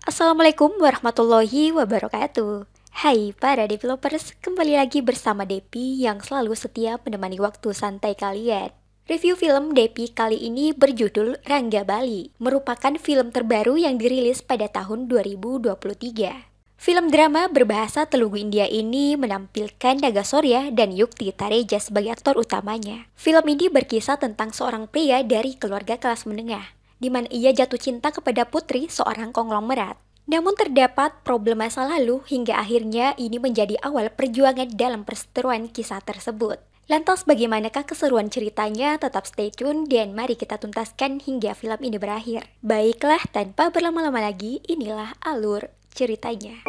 Assalamualaikum warahmatullahi wabarakatuh. Hai para developers, kembali lagi bersama Depi yang selalu setia menemani waktu santai kalian. Review film Depi kali ini berjudul Rangga Bali, merupakan film terbaru yang dirilis pada tahun 2023. Film drama berbahasa Telugu India ini menampilkan Naga Surya dan Yukti Tareja sebagai aktor utamanya. Film ini berkisah tentang seorang pria dari keluarga kelas menengah, di mana ia jatuh cinta kepada putri seorang konglomerat. Namun terdapat problem masa lalu hingga akhirnya ini menjadi awal perjuangan dalam perseteruan kisah tersebut. Lantas bagaimanakah keseruan ceritanya? Tetap stay tune dan mari kita tuntaskan hingga film ini berakhir. Baiklah, tanpa berlama-lama lagi, inilah alur ceritanya.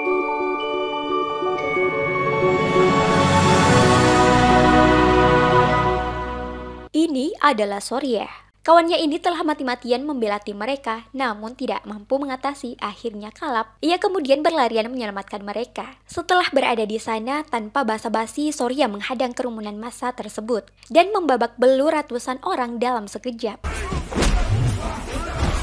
Ini adalah Surya. Kawannya ini telah mati-matian membela tim mereka, namun tidak mampu mengatasi, akhirnya kalap. Ia kemudian berlarian menyelamatkan mereka. Setelah berada di sana, tanpa basa-basi, Surya menghadang kerumunan massa tersebut dan membabak belur ratusan orang dalam sekejap.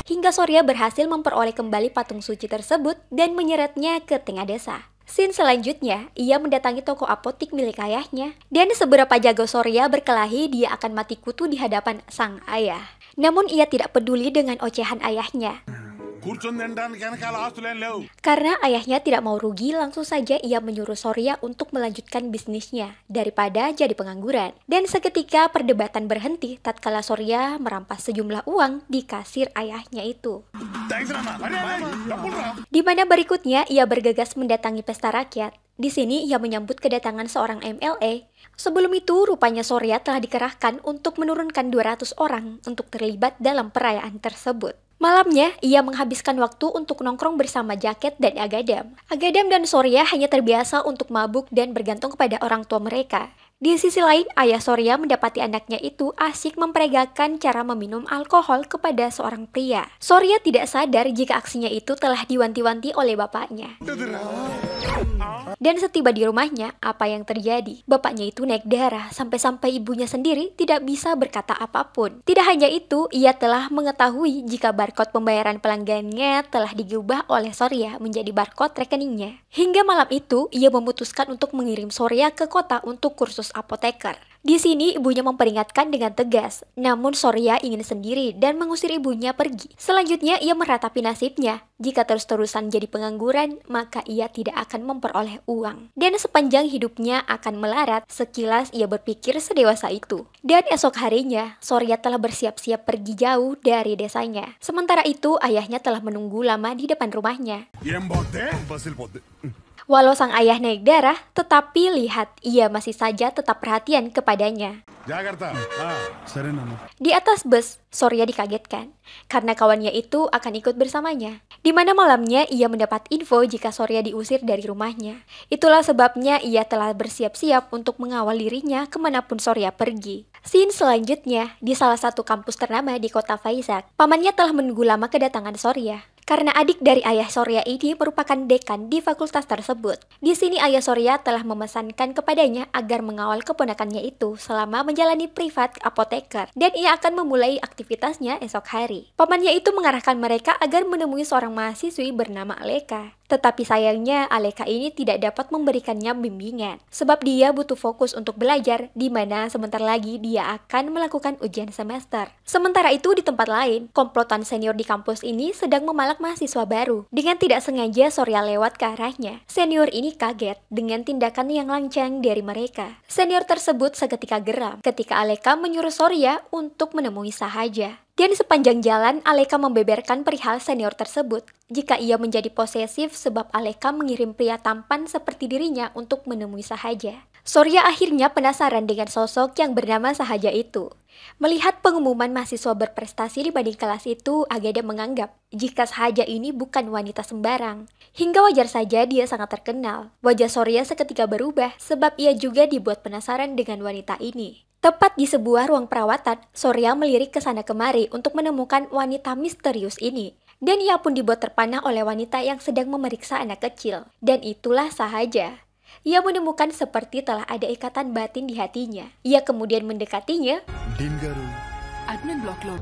Hingga Surya berhasil memperoleh kembali patung suci tersebut dan menyeretnya ke tengah desa. Scene selanjutnya, ia mendatangi toko apotik milik ayahnya, dan seberapa jago Surya berkelahi, dia akan mati kutu di hadapan sang ayah. Namun ia tidak peduli dengan ocehan ayahnya. Karena ayahnya tidak mau rugi, langsung saja ia menyuruh Surya untuk melanjutkan bisnisnya daripada jadi pengangguran. Dan seketika perdebatan berhenti tatkala Surya merampas sejumlah uang di kasir ayahnya itu. Di mana berikutnya ia bergegas mendatangi pesta rakyat. Di sini ia menyambut kedatangan seorang MLA. Sebelum itu rupanya Surya telah dikerahkan untuk menurunkan 200 orang untuk terlibat dalam perayaan tersebut. Malamnya, ia menghabiskan waktu untuk nongkrong bersama Jaket dan Agadam. Agadam dan Surya hanya terbiasa untuk mabuk dan bergantung kepada orang tua mereka. Di sisi lain, ayah Surya mendapati anaknya itu asyik memperagakan cara meminum alkohol kepada seorang pria. Surya tidak sadar jika aksinya itu telah diwanti-wanti oleh bapaknya. Dan setiba di rumahnya, apa yang terjadi? Bapaknya itu naik darah, sampai-sampai ibunya sendiri tidak bisa berkata apapun. Tidak hanya itu, ia telah mengetahui jika barcode pembayaran pelanggannya telah diubah oleh Surya menjadi barcode rekeningnya. Hingga malam itu, ia memutuskan untuk mengirim Surya ke kota untuk kursus apoteker. Di sini ibunya memperingatkan dengan tegas, namun Surya ingin sendiri dan mengusir ibunya pergi. Selanjutnya ia meratapi nasibnya. Jika terus-terusan jadi pengangguran, maka ia tidak akan memperoleh uang. Dan sepanjang hidupnya akan melarat, sekilas ia berpikir sedewasa itu. Dan esok harinya, Surya telah bersiap-siap pergi jauh dari desanya. Sementara itu, ayahnya telah menunggu lama di depan rumahnya. Walau sang ayah naik darah, tetapi lihat, ia masih saja tetap perhatian kepadanya. Di atas bus, Surya dikagetkan, karena kawannya itu akan ikut bersamanya. Di mana malamnya ia mendapat info jika Surya diusir dari rumahnya. Itulah sebabnya ia telah bersiap-siap untuk mengawal dirinya kemanapun Surya pergi. Scene selanjutnya, di salah satu kampus ternama di kota Vizag, pamannya telah menunggu lama kedatangan Surya. Karena adik dari ayah Surya ini merupakan dekan di fakultas tersebut. Di sini ayah Surya telah memesankan kepadanya agar mengawal keponakannya itu selama menjalani privat apoteker, dan ia akan memulai aktivitasnya esok hari. Pamannya itu mengarahkan mereka agar menemui seorang mahasiswi bernama Aleka. Tetapi sayangnya Aleka ini tidak dapat memberikannya bimbingan, sebab dia butuh fokus untuk belajar, di mana sebentar lagi dia akan melakukan ujian semester. Sementara itu di tempat lain, komplotan senior di kampus ini sedang memalak mahasiswa baru. Dengan tidak sengaja Surya lewat ke arahnya. Senior ini kaget dengan tindakan yang lancang dari mereka. Senior tersebut seketika geram ketika Aleka menyuruh Surya untuk menemui Sahaja. Dan sepanjang jalan, Aleka membeberkan perihal senior tersebut. Jika ia menjadi posesif sebab Aleka mengirim pria tampan seperti dirinya untuk menemui Sahaja. Surya akhirnya penasaran dengan sosok yang bernama Sahaja itu. Melihat pengumuman mahasiswa berprestasi dibanding kelas itu, Agadam menganggap jika Sahaja ini bukan wanita sembarang. Hingga wajar saja dia sangat terkenal. Wajah Surya seketika berubah sebab ia juga dibuat penasaran dengan wanita ini. Tepat di sebuah ruang perawatan, Surya melirik ke sana kemari untuk menemukan wanita misterius ini. Dan ia pun dibuat terpana oleh wanita yang sedang memeriksa anak kecil. Dan itulah Sahaja. Ia menemukan seperti telah ada ikatan batin di hatinya. Ia kemudian mendekatinya. Din garu, admin block lo.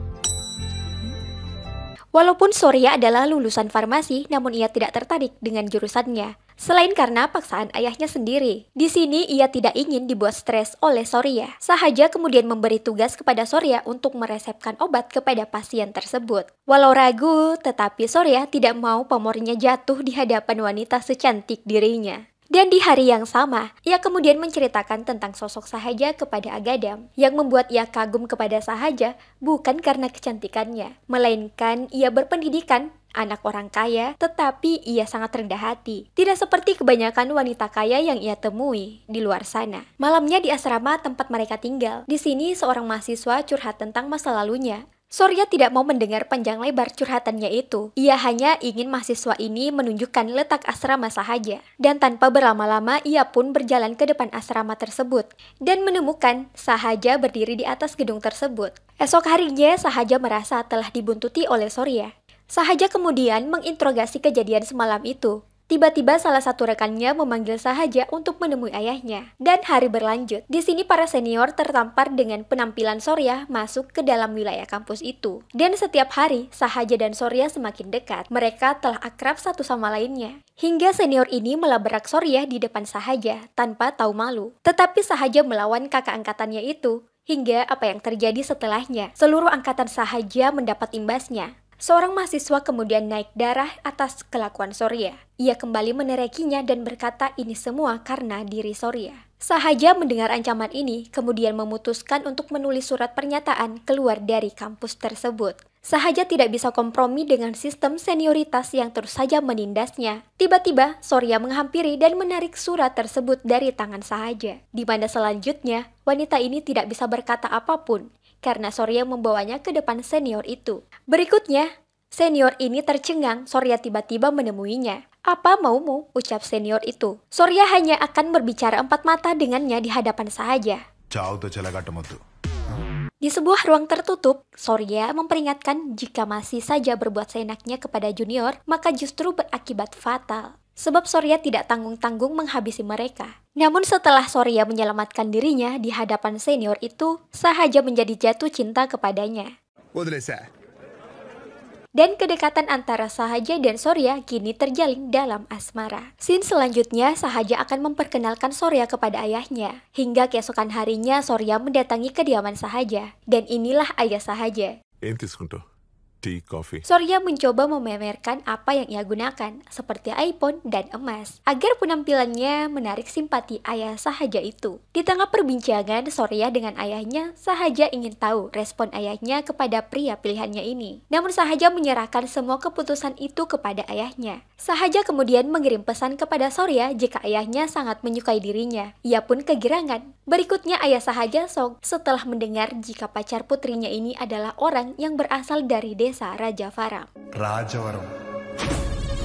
Walaupun Sorya adalah lulusan farmasi, namun ia tidak tertarik dengan jurusannya. Selain karena paksaan ayahnya sendiri. Di sini ia tidak ingin dibuat stres oleh Sorya. Sahaja kemudian memberi tugas kepada Sorya untuk meresepkan obat kepada pasien tersebut. Walau ragu, tetapi Sorya tidak mau pamornya jatuh di hadapan wanita secantik dirinya. Dan di hari yang sama, ia kemudian menceritakan tentang sosok Sahaja kepada Agadam. Yang membuat ia kagum kepada Sahaja bukan karena kecantikannya, melainkan ia berpendidikan, anak orang kaya, tetapi ia sangat rendah hati. Tidak seperti kebanyakan wanita kaya yang ia temui di luar sana. Malamnya di asrama tempat mereka tinggal. Di sini seorang mahasiswa curhat tentang masa lalunya. Sorya tidak mau mendengar panjang lebar curhatannya itu. Ia hanya ingin mahasiswa ini menunjukkan letak asrama Sahaja. Dan tanpa berlama-lama, ia pun berjalan ke depan asrama tersebut dan menemukan Sahaja berdiri di atas gedung tersebut. Esok harinya, Sahaja merasa telah dibuntuti oleh Sorya. Sahaja kemudian menginterogasi kejadian semalam itu. Tiba-tiba salah satu rekannya memanggil Sahaja untuk menemui ayahnya. Dan hari berlanjut. Di sini para senior tertampar dengan penampilan Sorya masuk ke dalam wilayah kampus itu. Dan setiap hari, Sahaja dan Sorya semakin dekat. Mereka telah akrab satu sama lainnya. Hingga senior ini melabrak Sorya di depan Sahaja tanpa tahu malu. Tetapi Sahaja melawan kakak angkatannya itu. Hingga apa yang terjadi setelahnya, seluruh angkatan Sahaja mendapat imbasnya. Seorang mahasiswa kemudian naik darah atas kelakuan Sorya. Ia kembali menerekinya dan berkata ini semua karena diri Sorya. Sahaja mendengar ancaman ini, kemudian memutuskan untuk menulis surat pernyataan keluar dari kampus tersebut. Sahaja tidak bisa kompromi dengan sistem senioritas yang terus saja menindasnya. Tiba-tiba, Sorya menghampiri dan menarik surat tersebut dari tangan Sahaja. Di mana selanjutnya, wanita ini tidak bisa berkata apapun, karena Sorya membawanya ke depan senior itu. Berikutnya, senior ini tercengang. Sorya tiba-tiba menemuinya. Apa maumu? Ucap senior itu. Sorya hanya akan berbicara empat mata dengannya di hadapan Sahaja. Di sebuah ruang tertutup, Sorya memperingatkan jika masih saja berbuat seenaknya kepada junior, maka justru berakibat fatal. Sebab Sorya tidak tanggung-tanggung menghabisi mereka. Namun setelah Sorya menyelamatkan dirinya di hadapan senior itu, Sahaja menjadi jatuh cinta kepadanya. Dan kedekatan antara Sahaja dan Sorya kini terjalin dalam asmara. Scene selanjutnya, Sahaja akan memperkenalkan Sorya kepada ayahnya. Hingga keesokan harinya, Sorya mendatangi kediaman Sahaja. Dan inilah ayah Sahaja. Tea, coffee. Sorya mencoba memamerkan apa yang ia gunakan, seperti iPhone dan emas, agar penampilannya menarik simpati ayah Sahaja itu. Di tengah perbincangan Sorya dengan ayahnya, Sahaja ingin tahu respon ayahnya kepada pria pilihannya ini. Namun Sahaja menyerahkan semua keputusan itu kepada ayahnya. Sahaja kemudian mengirim pesan kepada Sorya jika ayahnya sangat menyukai dirinya. Ia pun kegirangan. Berikutnya ayah Sahaja shock setelah mendengar jika pacar putrinya ini adalah orang yang berasal dari desa Rajavaram.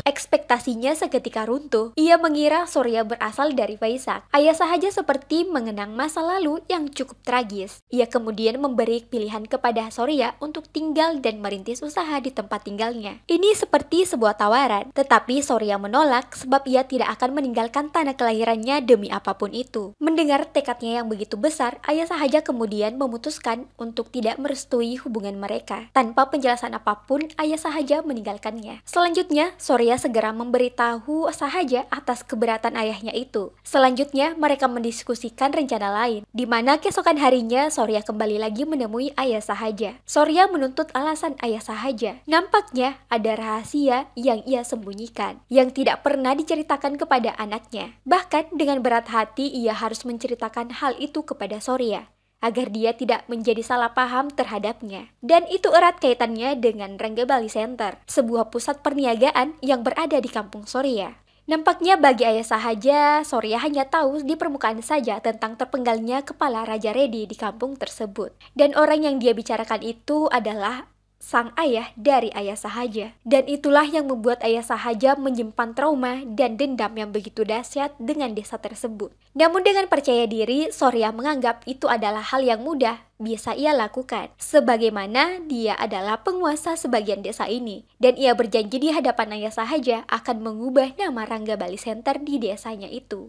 Ekspektasinya seketika runtuh. Ia mengira Sorya berasal dari Vaisak. Ayah Sahaja seperti mengenang masa lalu yang cukup tragis. Ia kemudian memberi pilihan kepada Sorya untuk tinggal dan merintis usaha di tempat tinggalnya. Ini seperti sebuah tawaran, tetapi Sorya menolak sebab ia tidak akan meninggalkan tanah kelahirannya demi apapun itu. Mendengar tekadnya yang begitu besar, ayah Sahaja kemudian memutuskan untuk tidak merestui hubungan mereka. Tanpa penjelasan apapun, ayah Sahaja meninggalkannya. Selanjutnya, Sorya segera memberitahu Sahaja atas keberatan ayahnya itu. Selanjutnya, mereka mendiskusikan rencana lain, di mana keesokan harinya Sorya kembali lagi menemui ayah Sahaja. Sorya menuntut alasan ayah Sahaja. Nampaknya ada rahasia yang ia sembunyikan, yang tidak pernah diceritakan kepada anaknya. Bahkan dengan berat hati ia harus menceritakan hal itu kepada Sorya, agar dia tidak menjadi salah paham terhadapnya. Dan itu erat kaitannya dengan Ranggabali Center, sebuah pusat perniagaan yang berada di kampung Sorya. Nampaknya bagi ayah Sahaja, Sorya hanya tahu di permukaan saja tentang terpenggalnya kepala Raja Redi di kampung tersebut. Dan orang yang dia bicarakan itu adalah sang ayah dari ayah Sahaja. Dan itulah yang membuat ayah Sahaja menyimpan trauma dan dendam yang begitu dahsyat dengan desa tersebut. Namun dengan percaya diri, Sorya menganggap itu adalah hal yang mudah bisa ia lakukan, sebagaimana dia adalah penguasa sebagian desa ini. Dan ia berjanji di hadapan ayah Sahaja akan mengubah nama Ranggabali Center di desanya itu.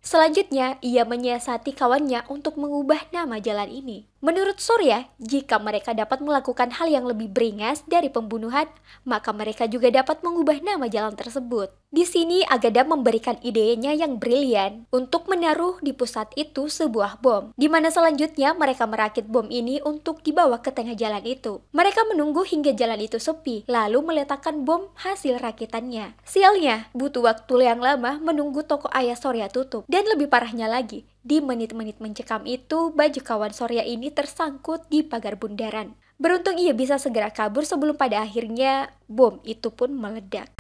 Selanjutnya, ia menyiasati kawannya untuk mengubah nama jalan ini. Menurut Surya, jika mereka dapat melakukan hal yang lebih beringas dari pembunuhan, maka mereka juga dapat mengubah nama jalan tersebut. Di sini Agada memberikan idenya yang brilian untuk menaruh di pusat itu sebuah bom, di mana selanjutnya mereka merakit bom ini untuk dibawa ke tengah jalan itu. Mereka menunggu hingga jalan itu sepi, lalu meletakkan bom hasil rakitannya. Sialnya, butuh waktu yang lama menunggu toko ayah Surya tutup. Dan lebih parahnya lagi, di menit-menit mencekam itu, baju kawan Surya ini tersangkut di pagar bundaran. Beruntung ia bisa segera kabur sebelum pada akhirnya bom itu pun meledak.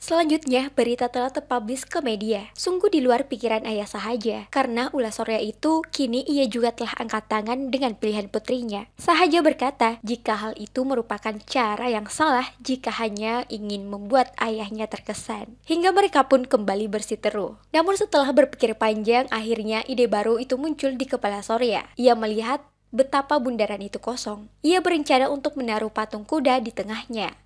Selanjutnya, berita telah terpublish ke media. Sungguh di luar pikiran ayah Sahaja, karena ulah Surya itu kini ia juga telah angkat tangan dengan pilihan putrinya. Sahaja berkata, jika hal itu merupakan cara yang salah jika hanya ingin membuat ayahnya terkesan. Hingga mereka pun kembali bersiteru. Namun setelah berpikir panjang, akhirnya ide baru itu muncul di kepala Surya. Ia melihat betapa bundaran itu kosong. Ia berencana untuk menaruh patung kuda di tengahnya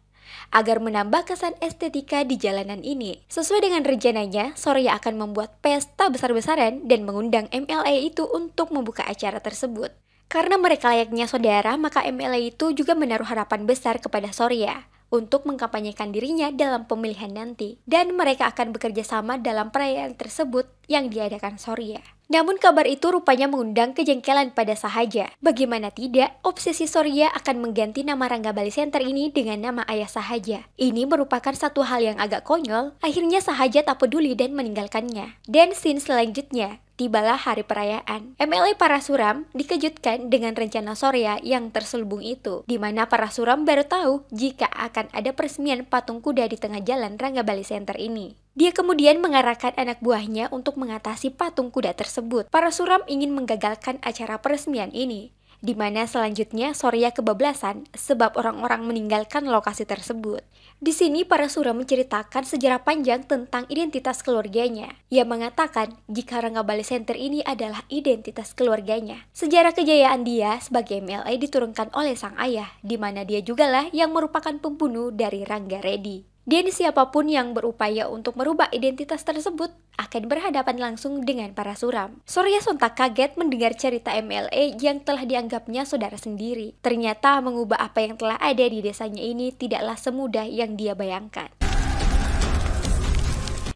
agar menambah kesan estetika di jalanan ini. Sesuai dengan rencananya, Surya akan membuat pesta besar-besaran dan mengundang MLA itu untuk membuka acara tersebut. Karena mereka layaknya saudara, maka MLA itu juga menaruh harapan besar kepada Surya untuk mengkampanyekan dirinya dalam pemilihan nanti. Dan mereka akan bekerja sama dalam perayaan tersebut yang diadakan Surya. Namun kabar itu rupanya mengundang kejengkelan pada Sahaja. Bagaimana tidak, obsesi Surya akan mengganti nama Rangga Bali Center ini dengan nama ayah Sahaja. Ini merupakan satu hal yang agak konyol, akhirnya Sahaja tak peduli dan meninggalkannya. Dan scene selanjutnya, tibalah hari perayaan. MLA Parasuram dikejutkan dengan rencana Surya yang terselubung itu, di mana Parasuram baru tahu jika akan ada peresmian patung kuda di tengah jalan Rangga Bali Center ini. Dia kemudian mengarahkan anak buahnya untuk mengatasi patung kuda tersebut. Parasuram ingin menggagalkan acara peresmian ini, di mana selanjutnya Surya kebablasan sebab orang-orang meninggalkan lokasi tersebut. Di sini Parasuram menceritakan sejarah panjang tentang identitas keluarganya. Ia mengatakan jika Rangga Bali Center ini adalah identitas keluarganya. Sejarah kejayaan dia sebagai MLA diturunkan oleh sang ayah, di mana dia jugalah yang merupakan pembunuh dari Rangga Reddy. Dan siapapun yang berupaya untuk merubah identitas tersebut akan berhadapan langsung dengan Parasuram. Surya sontak kaget mendengar cerita MLA yang telah dianggapnya saudara sendiri. Ternyata mengubah apa yang telah ada di desanya ini tidaklah semudah yang dia bayangkan.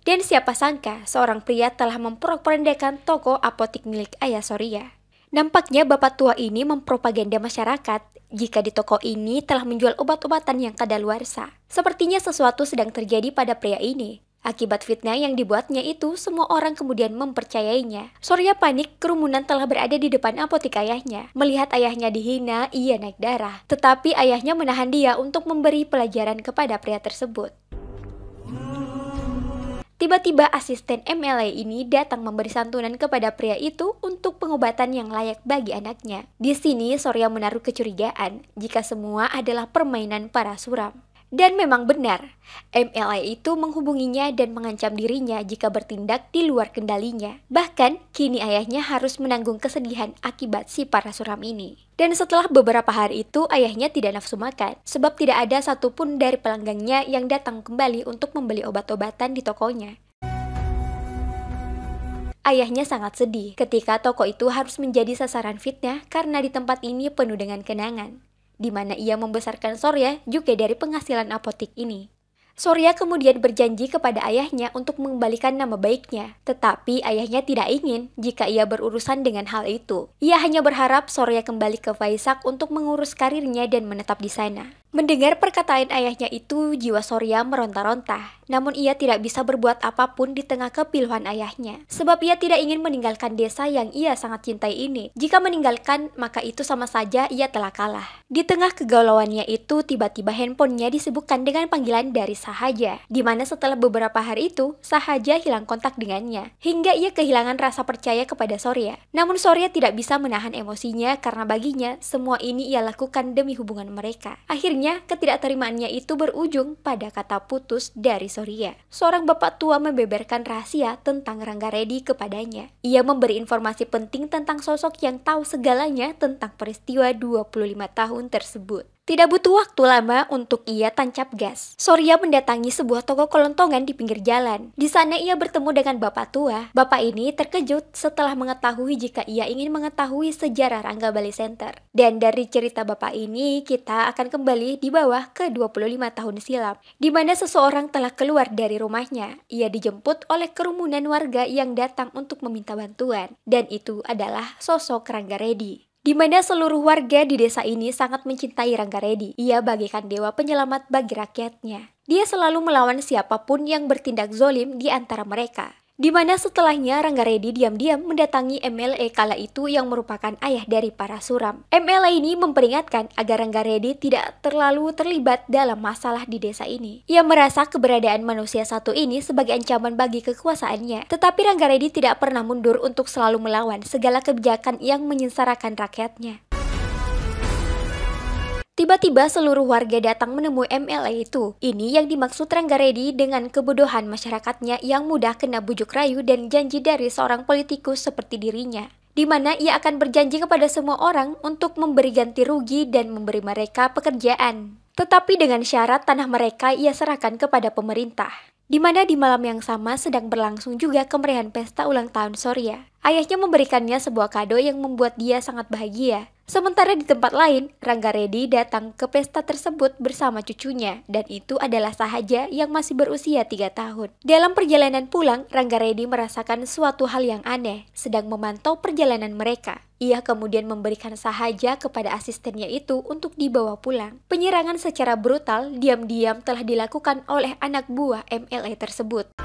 Dan siapa sangka seorang pria telah memporak-porandakan toko apotik milik ayah Surya. Nampaknya bapak tua ini mempropaganda masyarakat jika di toko ini telah menjual obat-obatan yang kadaluarsa. Sepertinya sesuatu sedang terjadi pada pria ini. Akibat fitnah yang dibuatnya itu, semua orang kemudian mempercayainya. Surya panik, kerumunan telah berada di depan apotik ayahnya. Melihat ayahnya dihina, ia naik darah. Tetapi ayahnya menahan dia untuk memberi pelajaran kepada pria tersebut. Tiba-tiba asisten MLA ini datang memberi santunan kepada pria itu untuk pengobatan yang layak bagi anaknya. Di sini Surya menaruh kecurigaan jika semua adalah permainan Parasuram. Dan memang benar, MLA itu menghubunginya dan mengancam dirinya jika bertindak di luar kendalinya. Bahkan, kini ayahnya harus menanggung kesedihan akibat si Parasuram ini. Dan setelah beberapa hari itu, ayahnya tidak nafsu makan, sebab tidak ada satupun dari pelanggannya yang datang kembali untuk membeli obat-obatan di tokonya. Ayahnya sangat sedih ketika toko itu harus menjadi sasaran fitnah karena di tempat ini penuh dengan kenangan, di mana ia membesarkan Surya juga dari penghasilan apotik ini. Surya kemudian berjanji kepada ayahnya untuk mengembalikan nama baiknya, tetapi ayahnya tidak ingin jika ia berurusan dengan hal itu. Ia hanya berharap Surya kembali ke Vaisak untuk mengurus karirnya dan menetap di sana. Mendengar perkataan ayahnya itu, jiwa Surya meronta-ronta. Namun ia tidak bisa berbuat apapun di tengah kepiluan ayahnya, sebab ia tidak ingin meninggalkan desa yang ia sangat cintai ini. Jika meninggalkan, maka itu sama saja ia telah kalah. Di tengah kegalauannya itu, tiba-tiba handphonenya disibukkan dengan panggilan dari Sahaja, di mana setelah beberapa hari itu, Sahaja hilang kontak dengannya, hingga ia kehilangan rasa percaya kepada Surya. Namun Surya tidak bisa menahan emosinya karena baginya, semua ini ia lakukan demi hubungan mereka. Akhirnya, ketidakterimaannya itu berujung pada kata putus dari Surya. Seorang bapak tua membeberkan rahasia tentang Rangga Reddy kepadanya. Ia memberi informasi penting tentang sosok yang tahu segalanya tentang peristiwa 25 tahun tersebut. Tidak butuh waktu lama untuk ia tancap gas. Surya mendatangi sebuah toko kelontongan di pinggir jalan. Di sana ia bertemu dengan bapak tua. Bapak ini terkejut setelah mengetahui jika ia ingin mengetahui sejarah Rangga Bali Center. Dan dari cerita bapak ini, kita akan kembali di bawah ke 25 tahun silam, di mana seseorang telah keluar dari rumahnya. Ia dijemput oleh kerumunan warga yang datang untuk meminta bantuan. Dan itu adalah sosok Rangga Reddy, di mana seluruh warga di desa ini sangat mencintai Rangga Reddy. Ia bagaikan dewa penyelamat bagi rakyatnya. Dia selalu melawan siapapun yang bertindak zolim di antara mereka. Di mana setelahnya Rangga Reddy diam-diam mendatangi MLE kala itu yang merupakan ayah dari Parasuram. MLE ini memperingatkan agar Rangga Reddy tidak terlalu terlibat dalam masalah di desa ini. Ia merasa keberadaan manusia satu ini sebagai ancaman bagi kekuasaannya. Tetapi Rangga Reddy tidak pernah mundur untuk selalu melawan segala kebijakan yang menyengsarakan rakyatnya. Tiba-tiba seluruh warga datang menemui MLA itu. Ini yang dimaksud Rangga Reddy dengan kebodohan masyarakatnya yang mudah kena bujuk rayu dan janji dari seorang politikus seperti dirinya, di mana ia akan berjanji kepada semua orang untuk memberi ganti rugi dan memberi mereka pekerjaan. Tetapi dengan syarat tanah mereka ia serahkan kepada pemerintah. Di mana di malam yang sama sedang berlangsung juga kemeriahan pesta ulang tahun Surya. Ayahnya memberikannya sebuah kado yang membuat dia sangat bahagia. Sementara di tempat lain, Rangga Reddy datang ke pesta tersebut bersama cucunya, dan itu adalah Sahaja yang masih berusia 3 tahun. Dalam perjalanan pulang, Rangga Reddy merasakan suatu hal yang aneh, sedang memantau perjalanan mereka. Ia kemudian memberikan Sahaja kepada asistennya itu untuk dibawa pulang. Penyerangan secara brutal diam-diam telah dilakukan oleh anak buah MLA tersebut.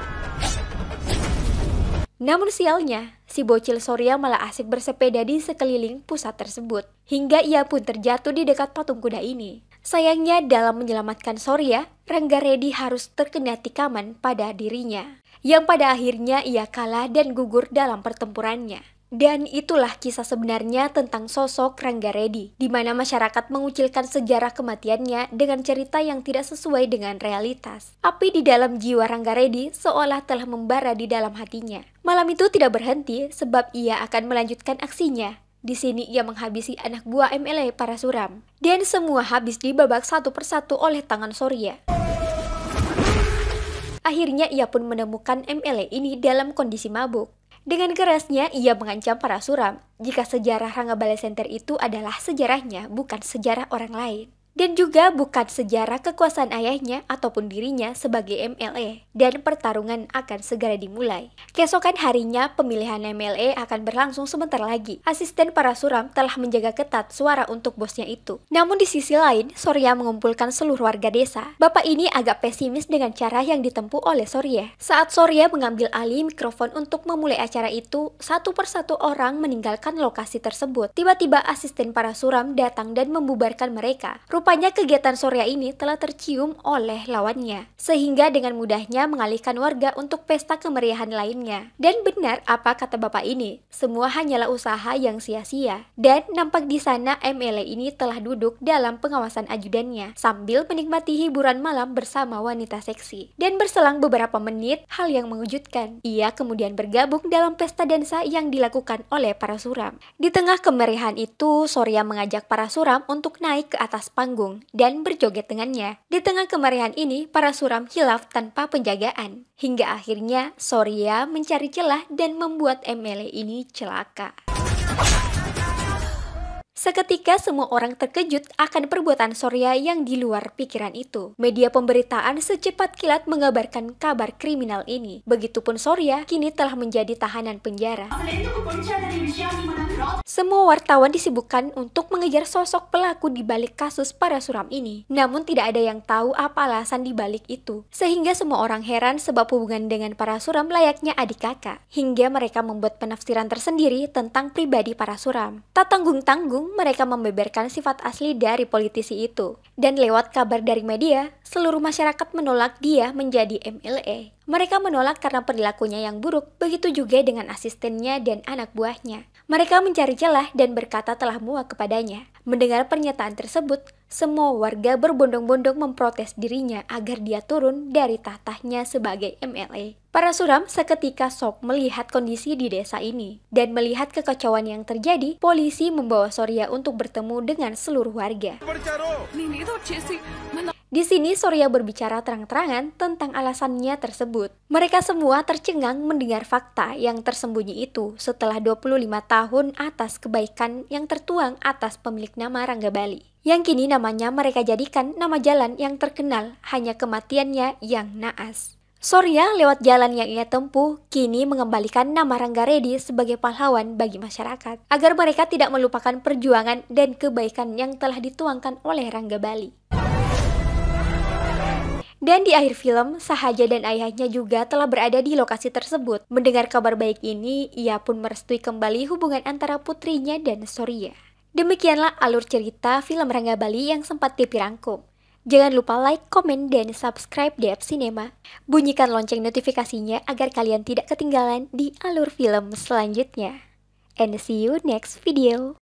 Namun sialnya, si bocil Surya malah asik bersepeda di sekeliling pusat tersebut, hingga ia pun terjatuh di dekat patung kuda ini. Sayangnya dalam menyelamatkan Surya, Rangga Reddy harus terkena tikaman pada dirinya, yang pada akhirnya ia kalah dan gugur dalam pertempurannya. Dan itulah kisah sebenarnya tentang sosok Rangga Reddy, di mana masyarakat mengucilkan sejarah kematiannya dengan cerita yang tidak sesuai dengan realitas. Api di dalam jiwa Rangga Reddy seolah telah membara di dalam hatinya. Malam itu tidak berhenti sebab ia akan melanjutkan aksinya. Di sini ia menghabisi anak buah MLA Parasuram. Dan semua habis dibabak satu persatu oleh tangan Surya. Akhirnya ia pun menemukan MLA ini dalam kondisi mabuk. Dengan kerasnya, ia mengancam Parasuram jika sejarah Rangga Bali Center itu adalah sejarahnya, bukan sejarah orang lain. Dan juga bukan sejarah kekuasaan ayahnya ataupun dirinya sebagai MLA. Dan pertarungan akan segera dimulai. Keesokan harinya, pemilihan MLA akan berlangsung sebentar lagi. Asisten Parasuram telah menjaga ketat suara untuk bosnya itu. Namun di sisi lain, Surya mengumpulkan seluruh warga desa. Bapak ini agak pesimis dengan cara yang ditempuh oleh Surya. Saat Surya mengambil alih mikrofon untuk memulai acara itu, satu persatu orang meninggalkan lokasi tersebut. Tiba-tiba asisten Parasuram datang dan membubarkan mereka. Rupanya kegiatan Surya ini telah tercium oleh lawannya, sehingga dengan mudahnya mengalihkan warga untuk pesta kemeriahan lainnya. Dan benar apa kata bapak ini, semua hanyalah usaha yang sia-sia. Dan nampak di sana MLA ini telah duduk dalam pengawasan ajudannya, sambil menikmati hiburan malam bersama wanita seksi. Dan berselang beberapa menit, hal yang mengejutkan, ia kemudian bergabung dalam pesta dansa yang dilakukan oleh Parasuram. Di tengah kemeriahan itu, Surya mengajak Parasuram untuk naik ke atas panggung dan berjoget dengannya. Di tengah kemeriahan ini, Parasuram hilaf tanpa penjagaan. Hingga akhirnya Surya mencari celah dan membuat MLA ini celaka. Seketika semua orang terkejut akan perbuatan Surya yang di luar pikiran itu. Media pemberitaan secepat kilat mengabarkan kabar kriminal ini. Begitupun Surya kini telah menjadi tahanan penjara. Semua wartawan disibukkan untuk mengejar sosok pelaku di balik kasus Parasuram ini. Namun tidak ada yang tahu apa alasan di balik itu. Sehingga semua orang heran sebab hubungan dengan Parasuram layaknya adik kakak. Hingga mereka membuat penafsiran tersendiri tentang pribadi Parasuram. Tak tanggung-tanggung mereka membeberkan sifat asli dari politisi itu. Dan lewat kabar dari media, seluruh masyarakat menolak dia menjadi MLA. Mereka menolak karena perilakunya yang buruk, begitu juga dengan asistennya dan anak buahnya. Mereka mencari celah dan berkata telah muak kepadanya. Mendengar pernyataan tersebut, semua warga berbondong-bondong memprotes dirinya agar dia turun dari tahtanya sebagai MLA. Para suram seketika shock melihat kondisi di desa ini. Dan melihat kekacauan yang terjadi, polisi membawa Surya untuk bertemu dengan seluruh warga. Di sini Surya berbicara terang-terangan tentang alasannya tersebut. Mereka semua tercengang mendengar fakta yang tersembunyi itu setelah 25 tahun atas kebaikan yang tertuang atas pemilik nama Ranggabali. Yang kini namanya mereka jadikan nama jalan yang terkenal, hanya kematiannya yang naas. Surya lewat jalan yang ia tempuh, kini mengembalikan nama Ranggaredi sebagai pahlawan bagi masyarakat, agar mereka tidak melupakan perjuangan dan kebaikan yang telah dituangkan oleh Ranggabali. Dan di akhir film, Sahaja dan ayahnya juga telah berada di lokasi tersebut. Mendengar kabar baik ini, ia pun merestui kembali hubungan antara putrinya dan Surya. Demikianlah alur cerita film Ranggabali yang sempat TV rangkum. Jangan lupa like, komen, dan subscribe DF Cinema. Bunyikan lonceng notifikasinya agar kalian tidak ketinggalan di alur film selanjutnya. And see you next video.